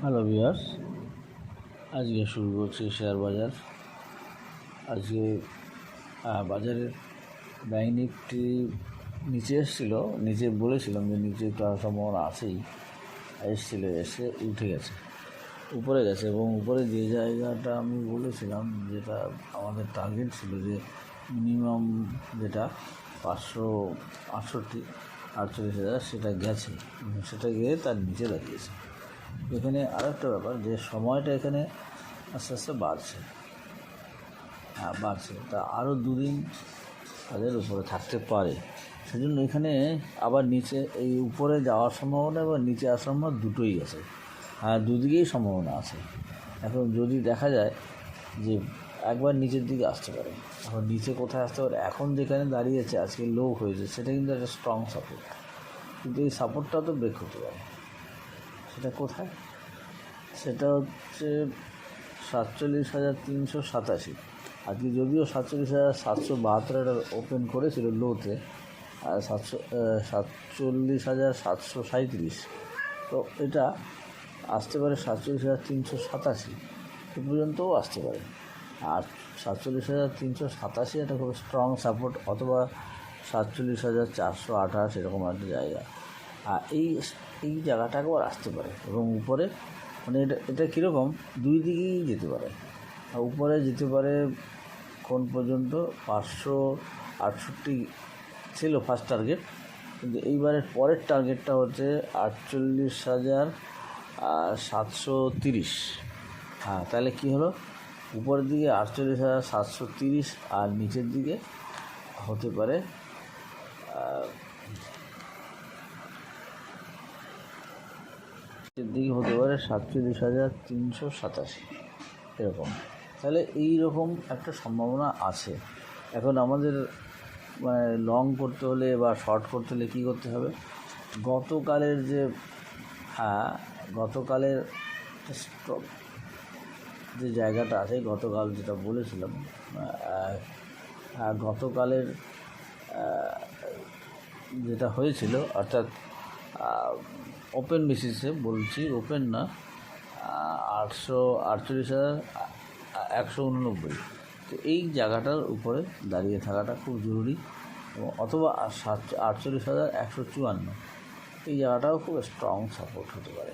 Hello viewers, আজকে শুরু করছি শেয়ার বাজার। আজকে বাজারের ব্যাংক নিফটি নিচে এসেছিলো, নিচে বলেছিলাম যে নিচে তো সম্ভাবনা আছেই, এসেছিলো, এসে উঠে গেছে, উপরে গেছে। এবং উপরে যে জায়গাটা আমি বলেছিলাম, যেটা আমাদের টার্গেট ছিল, যে মিনিমাম যেটা 548,000 সেটা গেছে, সেটা গিয়ে তার নিচে দাঁড়িয়েছে। এখানে আরেকটা ব্যাপার, যে সময়টা এখানে আস্তে আস্তে বাড়ছে, তা আরও দুদিন তাদের উপরে থাকতে পারে। সেজন্য এখানে আবার নিচে এই উপরে যাওয়ার সম্ভাবনা এবং নিচে আসার সম্ভাবনা দুটোই আছে, দুদিকেই সম্ভাবনা আছে। এখন যদি দেখা যায় যে একবার নিচের দিকে আসতে পারে, এখন নিচে কোথায় আসতে পারে, এখন যেখানে দাঁড়িয়েছে আজকে লো হয়েছে, সেটা কিন্তু একটা স্ট্রং সাপোর্ট, কিন্তু এই সাপোর্টটা তো ব্রেক হতে পারে। সেটা কোথায়? সেটা হচ্ছে 47,387। আজকে যদিও 47,772 একটা ওপেন করেছিল লোতে, আর 47,737। তো এটা আসতে পারে 47,387 এ পর্যন্তও আসতে পারে। আর 47,387 একটা খুব স্ট্রং সাপোর্ট, অথবা 47,428 এরকম একটা জায়গা। আর এই জায়গাটা একবার আসতে পারে, এবং উপরে মানে এটা কীরকম, দুই দিকেই যেতে পারে। উপরে যেতে পারে কোন পর্যন্ত, 568 ছিল ফার্স্ট টার্গেট, কিন্তু এইবারের পরের টার্গেটটা হচ্ছে 48,730। তাহলে কী হলো, উপরের দিকে 48,730, আর নিচের দিকে হতে পারে 47,387 এরকম। তাহলে এই রকম একটা সম্ভাবনা আছে। এখন আমাদের মানে লং করতে হলে বা শর্ট করতে হলে কী করতে হবে, গতকালের যে জায়গাটা আছে, গতকাল যেটা বলেছিলাম, গতকালের যেটা হয়েছিল, অর্থাৎ ওপেন বেসিসে বলছি, ওপেন না, 848,189। তো এই জায়গাটার উপরে দাঁড়িয়ে থাকাটা খুব জরুরি, এবং অথবা 48,154, এই জায়গাটাও খুব স্ট্রং সাপোর্ট হতে পারে।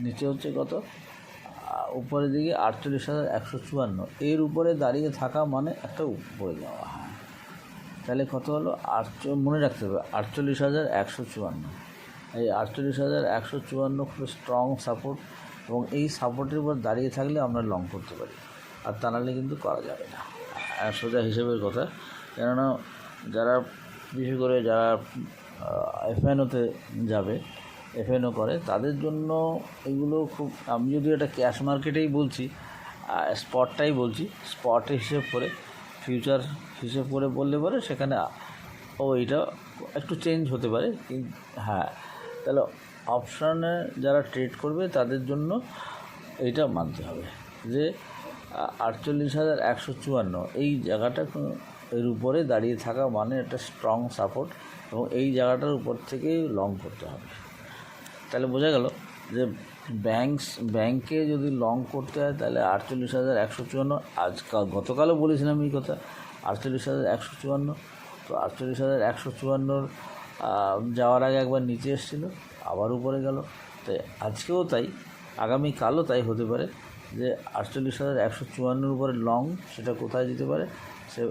নিচে হচ্ছে কত, উপরের দিকে 48,154, এর উপরে দাঁড়িয়ে থাকা মানে একটা উপরে যাওয়া। তাহলে কত হলো, মনে রাখতে হবে 48,154। এই 48,154 খুব স্ট্রং সাপোর্ট, এবং এই সাপোর্টের উপর দাঁড়িয়ে থাকলে আমরা লং করতে পারি, আর তা নাহলে কিন্তু করা যাবে না। সোজা হিসেবের কথা, কেননা যারা বিশেষ করে যারা এফএনওতে যাবে, এফএনও করে, তাদের জন্য এগুলো খুব, আমি যদি এটা ক্যাশ মার্কেটেই বলছি, স্পটটাই বলছি, স্পট হিসেব করে, ফিউচার হিসেব করে বললে পরে সেখানে এটা একটু চেঞ্জ হতে পারে, তাহলে অপশানে যারা ট্রেড করবে তাদের জন্য এইটা মানতে হবে, যে 48,154 এই জায়গাটা এর উপরে দাঁড়িয়ে থাকা মানে একটা স্ট্রং সাপোর্ট, এবং এই জায়গাটার উপর থেকেই লং করতে হবে। তাহলে বোঝা গেল যে ব্যাংকে যদি লং করতে হয়, তাহলে 48,154, গতকালও বলেছিলাম এই কথা, 48,154। তো 48,154 যাওয়ার আগে একবার নিচে এসেছিলো, আবার উপরে গেল। তাই আজকেও তাই, আগামীকালও তাই হতে পারে, যে 48,154 উপরে লং, সেটা কোথায় যেতে পারে, সে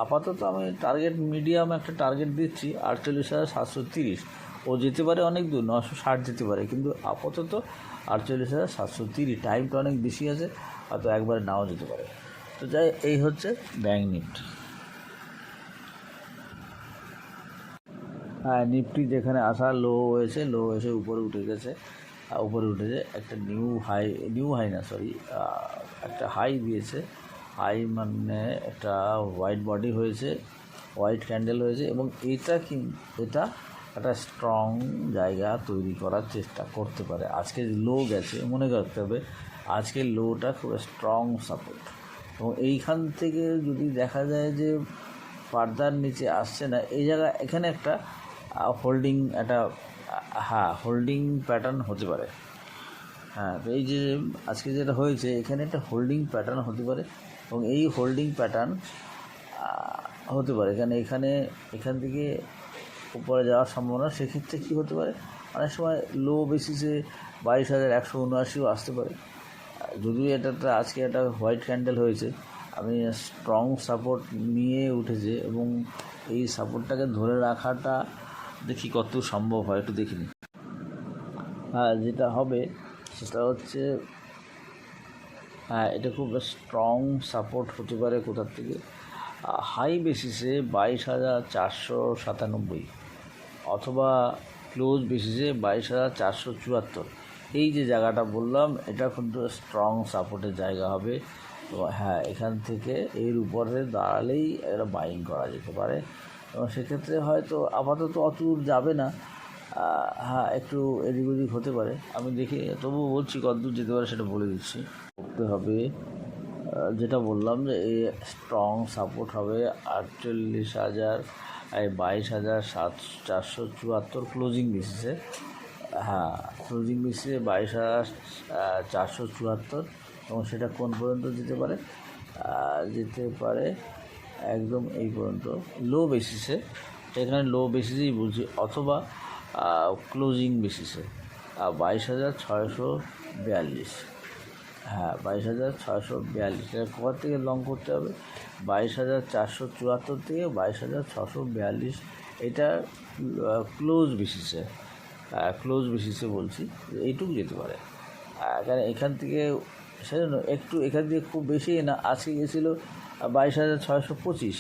আপাতত আমি মিডিয়াম একটা টার্গেট দিচ্ছি 48,730। ও যেতে পারে অনেক দূর, 960 যেতে পারে, কিন্তু আপাতত 48,730। টাইমটা অনেক বেশি আছে, হয়তো একবারে নাও যেতে পারে। তো যাই, এই হচ্ছে ব্যাংক নিফটি। নিফটি যেখানে আসা, লো এসে উপরে উঠেছে, একটা একটা হাই দিয়েছে। হাই মানে একটা হোয়াইট বডি হয়েছে, হোয়াইট ক্যান্ডেল হয়েছে, এবং এটা একটা স্ট্রং জায়গা তৈরি করার চেষ্টা করতে পারে। আজকে লো গেছে, মনে রাখতে হবে আজকের লোটা খুব স্ট্রং সাপোর্ট, এবং এইখান থেকে যদি দেখা যায় যে ফার্দার নিচে আসছে না, এই জায়গা, এখানে একটা হোল্ডিং, একটা হ্যাঁ হোল্ডিং প্যাটার্ন হতে পারে। হ্যাঁ, তো এই যে আজকে যেটা হয়েছে এখানে একটা হোল্ডিং প্যাটার্ন হতে পারে, এবং এই হোল্ডিং প্যাটার্ন হতে পারে এখান থেকে উপরে যাওয়ার সম্ভাবনা। সেক্ষেত্রে কী হতে পারে, অনেক সময় লো বেসিসে 22,179ও আসতে পারে। যদিও এটা আজকে একটা হোয়াইট ক্যান্ডেল হয়েছে, আমি স্ট্রং সাপোর্ট নিয়ে উঠেছে, এবং এই সাপোর্টটাকে ধরে রাখাটা দেখি কত সম্ভব হয়, একটু দেখিনি। হ্যাঁ, যেটা হবে সেটা হচ্ছে, হ্যাঁ এটা খুব স্ট্রং সাপোর্ট হতে পারে কোথার থেকে, হাই বেসিসে 22,497, অথবা ক্লোজ বেসিসে 22,474। এই যে জায়গাটা বললাম এটা কিন্তু স্ট্রং সাপোর্টের জায়গা হবে। তো হ্যাঁ, এখান থেকে এর উপরে দাঁড়ালেই এটা বাইং করা যেতে পারে, এবং সেক্ষেত্রে হয়তো আপাতত অত দূর যাবে না। হ্যাঁ, একটু এদিক ওদিক হতে পারে, আমি দেখি, তবুও বলছি কতদূর যেতে পারে সেটা বলে দিচ্ছি। করতে হবে যেটা বললাম যে এই স্ট্রং সাপোর্ট হবে 48,000, 22,474 ক্লোজিং বেসিসে। হ্যাঁ, ক্লোজিং বেসিসে 22,474, এবং সেটা কোন পর্যন্ত যেতে পারে একদম এই পর্যন্ত লো বেসিসে, এখানে লো বেসিসেই বলছি, অথবা ক্লোজিং বেসিসে 22,642। হ্যাঁ, 22,642, এটা কোথা থেকে লং করতে হবে, 22,474 থেকে 22,642, এটা ক্লোজ বেসিসে বলছি, এইটুকু যেতে পারে। কারণ এখান থেকে সেজন্য এখান থেকে খুব বেশি না, আজকে গেছিলো 22,625।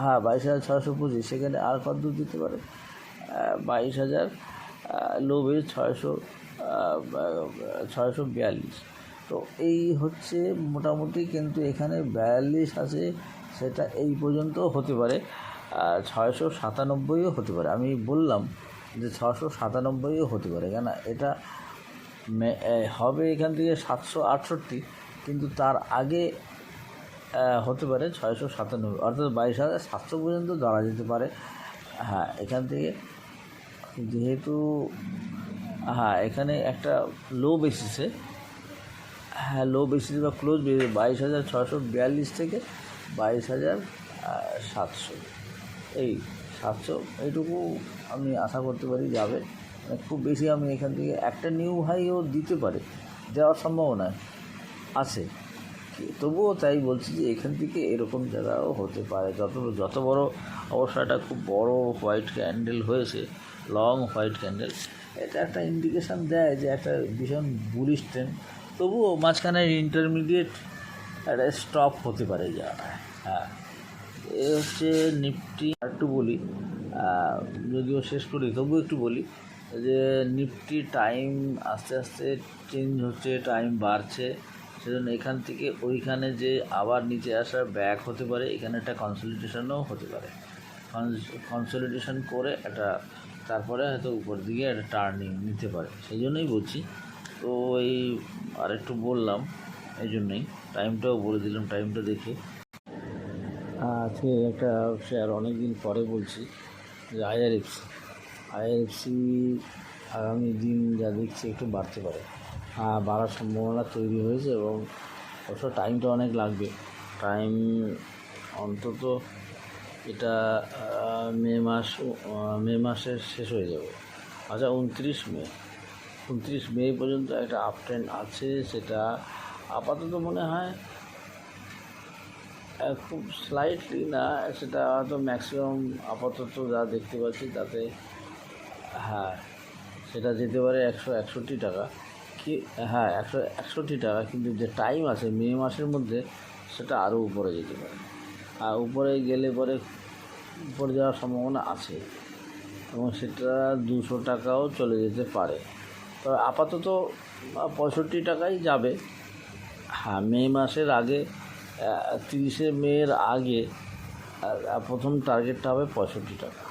হ্যাঁ, 22,625, সেখানে আর কত দূর দিতে পারে, 22,000 লো বেস 642। তো এই হচ্ছে মোটামুটি, কিন্তু এখানে 42 আছে, সেটা এই পর্যন্ত হতে পারে, 697ও হতে পারে। আমি বললাম যে 697ও হতে পারে, কেন এটা হবে এখান থেকে 768, কিন্তু তার আগে হতে পারে 697, অর্থাৎ 22,700 পর্যন্ত ধরা যেতে পারে। হ্যাঁ, এখান থেকে যেহেতু হ্যাঁ এখানে একটা লো বেসিসে, হ্যাঁ লো বেসিস বা ক্লোজ বেসিস 22,642 থেকে 22,700, এই 700, এইটুকু আমি আশা করতে পারি যাবে। খুব বেশি আমি এখান থেকে একটা নিউ হাইও দিতে পারে, দেওয়ার সম্ভাবনা আছে, তবুও তাই বলছি যে এখান থেকে এরকম জায়গাও হতে পারে। যত বড় অবস্থাটা খুব বড় হোয়াইট ক্যান্ডেল হয়েছে, লং হোয়াইট ক্যান্ডেল, এটা একটা ইন্ডিকেশান দেয় যে একটা ভীষণ বুলিশ ট্রেন্ড, তবুও মাঝখানে ইন্টারমিডিয়েট একটা স্টপ হতে পারে জায়গাটায়। হ্যাঁ, এ হচ্ছে নিফটি। একটু বলি, যদিও শেষ করি তবুও একটু বলি যে নিফটি টাইম আস্তে আস্তে চেঞ্জ হচ্ছে, টাইম বাড়ছে, সেজন্য এখান থেকে ওইখানে যে আবার নিচে আসার ব্যাক হতে পারে, এখানে একটা কনসলিডেশনও হতে পারে, কনসলিডেশন করে একটা তারপরে হয়তো উপর দিকে একটা টার্নিং নিতে পারে, সেই জন্যই বলছি। তো এই আরেকটু বললাম, এই জন্যই টাইমটাও বলে দিলাম, টাইমটা দেখে। আজকে একটা শেয়ার অনেক দিন পরে বলছি যে আইআরএফসি আগামী দিন যা দেখছি একটু বাড়তে পারে, বাড়ার সম্ভাবনা তৈরি হয়েছে, এবং অবশ্য টাইমটা অনেক লাগবে, টাইম অন্তত এটা মে মাসের শেষ হয়ে যাবে। আচ্ছা, 29 মে পর্যন্ত একটা আপ ট্রেন্ড আছে, সেটা আপাতত মনে হয় খুব স্লাইটলি না, সেটা হয়তো ম্যাক্সিমাম আপাতত যা দেখতে পাচ্ছি তাতে, হ্যাঁ সেটা যেতে পারে 161 টাকা, কি হ্যাঁ 161 টাকা, কিন্তু যে টাইম আছে মে মাসের মধ্যে সেটা আরও উপরে যেতে পারে, আর উপরে গেলে পরে উপরে যাওয়ার সম্ভাবনা আছে, এবং সেটা 200 টাকাও চলে যেতে পারে। তবে আপাতত 65 টাকাই যাবে। হ্যাঁ, মে মাসের আগে 30শে মের আগে প্রথম টার্গেটটা হবে 65 টাকা,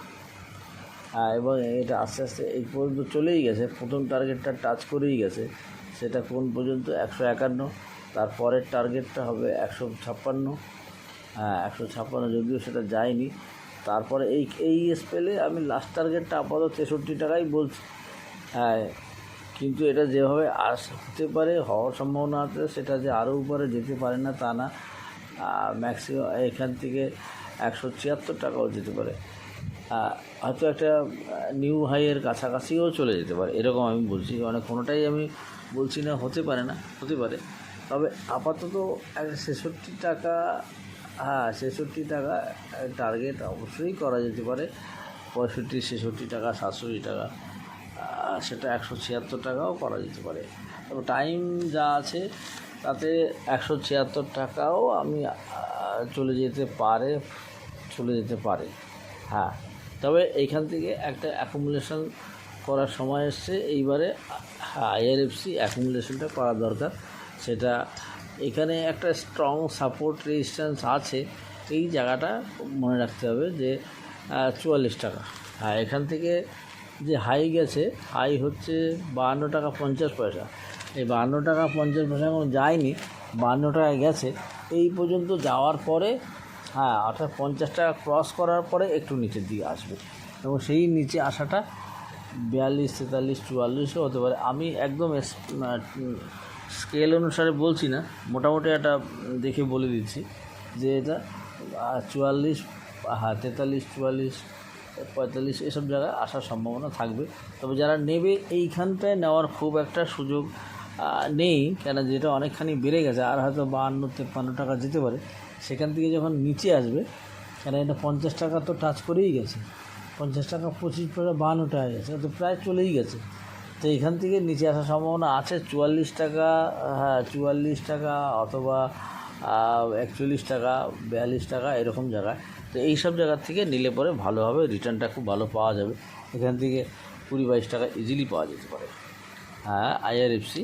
এবং এটা আস্তে আস্তে এই পর্যন্ত চলেই গেছে, প্রথম টার্গেটটা টাচ করেই গেছে, সেটা কোন পর্যন্ত 151, তারপরের টার্গেটটা হবে 156, 156, যদিও সেটা যায়নি, তারপরে এই স্পেলে আমি লাস্ট টার্গেটটা আপাতত 63 টাকাই বলছি। হ্যাঁ, কিন্তু এটা যেভাবে হতে পারে, হওয়ার সম্ভাবনা আছে, সেটা যে আরও উপরে যেতে পারে না তা না। ম্যাক্সিমাম এখান থেকে 176 টাকাও যেতে পারে, হয়তো একটা নিউ হাইয়ের কাছাকাছিও চলে যেতে পারে, এরকম আমি বলছি। মানে কোনোটাই আমি বলছি না হতে পারে না, হতে পারে। তবে আপাতত 66 টাকা, 66 টাকা টার্গেট অবশ্যই করা যেতে পারে। 65, 66 টাকা, 67 টাকা, সেটা 176 টাকাও করা যেতে পারে। তবে টাইম যা আছে তাতে 176 টাকাও আমি চলে যেতে পারে। হ্যাঁ, তবে এইখান থেকে একটা অ্যাকুমুলেশন করার সময় এসছে এইবারে। আইআরএফসি অ্যাকুমুলেশনটা করা দরকার। সেটা এখানে একটা স্ট্রং সাপোর্ট রেজিস্ট্যান্স আছে, এই জায়গাটা মনে রাখতে হবে যে 44 টাকা। হ্যাঁ, এখান থেকে যে হাই গেছে, হাই হচ্ছে 52 টাকা 50 পয়সা। এই 52 টাকা 50 পয়সা এখন যায়নি, 52 টাকা গেছে। এই পর্যন্ত যাওয়ার পরে অর্থাৎ 50 টাকা ক্রস করার পরে একটু নিচের দিকে আসবে, এবং সেই নিচে আসাটা 42, 43, 44ও হতে পারে। আমি একদম স্কেল অনুসারে বলছি না, মোটামুটি একটা দেখে বলে দিচ্ছি যে এটা 44, 43, 44, 45 এসব জায়গায় আসার সম্ভাবনা থাকবে। তবে যারা নেবে এইখানটায় নেওয়ার খুব একটা সুযোগ নেই, কেন যেটা অনেকখানি বেড়ে গেছে, আর হয়তো 52, 53 টাকা যেতে পারে। সেখান থেকে যখন নিচে আসবে, কেন এটা 50 টাকা তো টাচ করেই গেছে, 50 টাকা 25 পয়সা 52 টাকা গেছে, তো প্রায় চলেই গেছে। তো এখান থেকে নিচে আসার সম্ভাবনা আছে 44 টাকা, 44 টাকা অথবা 41 টাকা, 42 টাকা, এরকম জায়গায়। তো এইসব জায়গার থেকে নিলে পরে ভালো হবে, রিটার্নটা খুব ভালো পাওয়া যাবে। এখান থেকে 20-22 টাকা ইজিলি পাওয়া যেতে পারে। আইআরএফসি,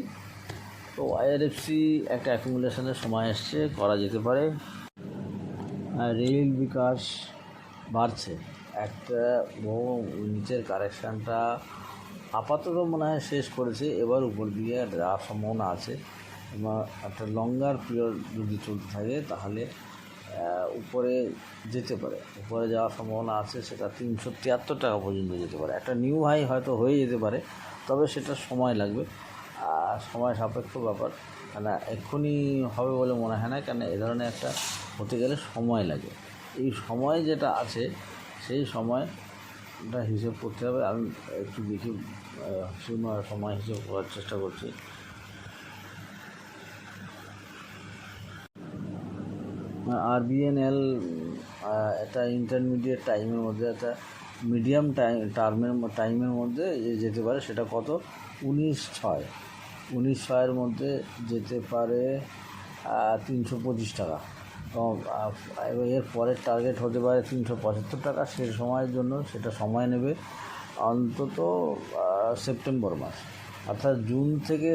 তো আইআরএফসি একটা অ্যাকুমুলেশনের সময় এসছে, করা যেতে পারে। রেল বিকাশ বাড়ছে, একটা বহু নিচের কারেকশানটা আপাতত মনে হয় শেষ করেছে, এবার উপর দিকে যাওয়ার সম্ভাবনা আছে। এবং একটা লঙ্গার পিরিয়ড যদি চলতে থাকে তাহলে উপরে যেতে পারে, উপরে যাওয়ার সম্ভাবনা আছে। সেটা 373 টাকা পর্যন্ত যেতে পারে। একটা নিউ হাই হয়তো হয়ে যেতে পারে, তবে সেটা সময় লাগবে, সময় সাপেক্ষ ব্যাপার। মানে এক্ষুনি হবে বলে মনে হয় না, কেন এ ধরনের একটা হতে গেলে সময় লাগে। এই সময় যেটা আছে সেই সময়টা হিসেব করতে হবে। আমি একটু দেখি সময় হিসেব করার চেষ্টা করছি। আরবিএনএল একটা ইন্টারমিডিয়েট টাইমের মধ্যে, একটা মিডিয়াম টাইমের মধ্যে যেতে পারে। সেটা কত? 19.6 মধ্যে যেতে পারে 325 টাকা। এর পরের টার্গেট হতে পারে 375 টাকা। সে সময়ের জন্য সেটা সময় নেবে অন্তত সেপ্টেম্বর মাস, অর্থাৎ জুন থেকে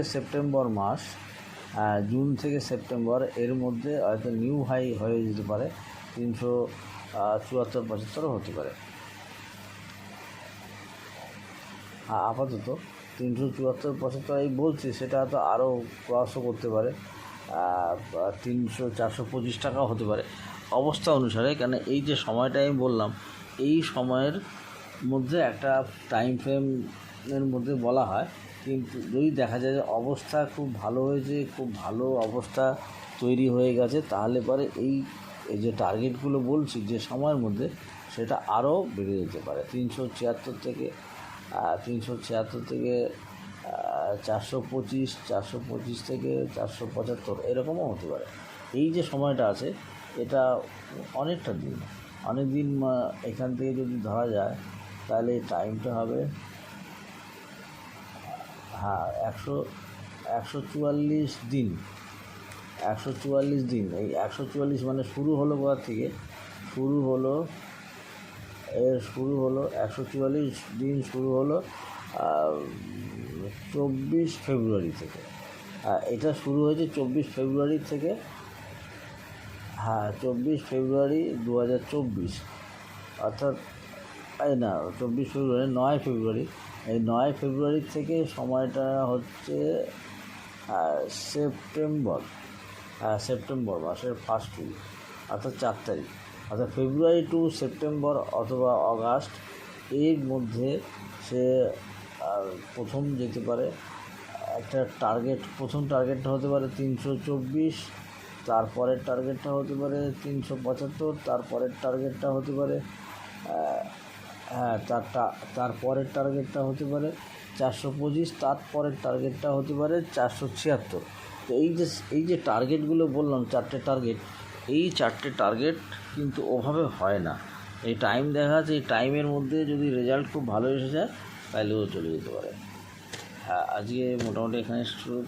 সেপ্টেম্বর এর মধ্যে হয়তো নিউ হাই হয়ে যেতে পারে, 374-75 হতে পারে। আপাতত 374-75 এই বলছি, সেটা হয়তো আরও ক্রসও করতে পারে, 425 টাকাও হতে পারে অবস্থা অনুসারে। কেন এই যে সময়টা আমি বললাম, এই সময়ের মধ্যে একটা টাইম ফ্রেমের মধ্যে বলা হয়। কিন্তু যদি দেখা যায় যে অবস্থা খুব ভালো হয়েছে, খুব ভালো অবস্থা তৈরি হয়ে গেছে, তাহলে পরে এই যে টার্গেটগুলো বলছি যে সময়ের মধ্যে, সেটা আরও বেড়ে যেতে পারে। 376 থেকে 425, 425 থেকে 475 এরকমও হতে পারে। এই যে সময়টা আছে, এটা অনেক দিন এখান থেকে যদি ধরা যায়, তাহলে টাইমটা হবে 144 দিন। 144 দিন, এই 144 মানে শুরু হলো কোথা থেকে? শুরু হলো 144 দিন শুরু হলো 24 ফেব্রুয়ারি থেকে। এটা শুরু হয়েছে 24 ফেব্রুয়ারি থেকে। 24 ফেব্রুয়ারি 2024, অর্থাৎ 24 ফেব্রুয়ারি, 9 ফেব্রুয়ারি। এই 9 ফেব্রুয়ারি থেকে সময়টা হচ্ছে সেপ্টেম্বর মাসের ফার্স্ট উইক, অর্থাৎ 4 তারিখ। অর্থাৎ ফেব্রুয়ারি টু সেপ্টেম্বর অথবা অগাস্ট এর মধ্যে সে প্রথম যেতে পারে। একটা টার্গেট, প্রথম টার্গেটটা হতে পারে 324, তারপরের টার্গেটটা হতে পারে 375, তারপরের টার্গেটটা হতে পারে তারপরের টার্গেটটা হতে পারে 425, তারপরের টার্গেটটা হতে পারে 476। তো এই যে টার্গেটগুলো বললাম, 4টে টার্গেট, এই 4টে টার্গেট কিন্তু ওভাবে হয় না। এই টাইম দেখা যাচ্ছে, এই টাইমের মধ্যে যদি রেজাল্ট খুব ভালো এসে যায় তাহলে ও চলে যেতে পারে। হ্যাঁ, আজকে মোটামুটি এখানে শুরু।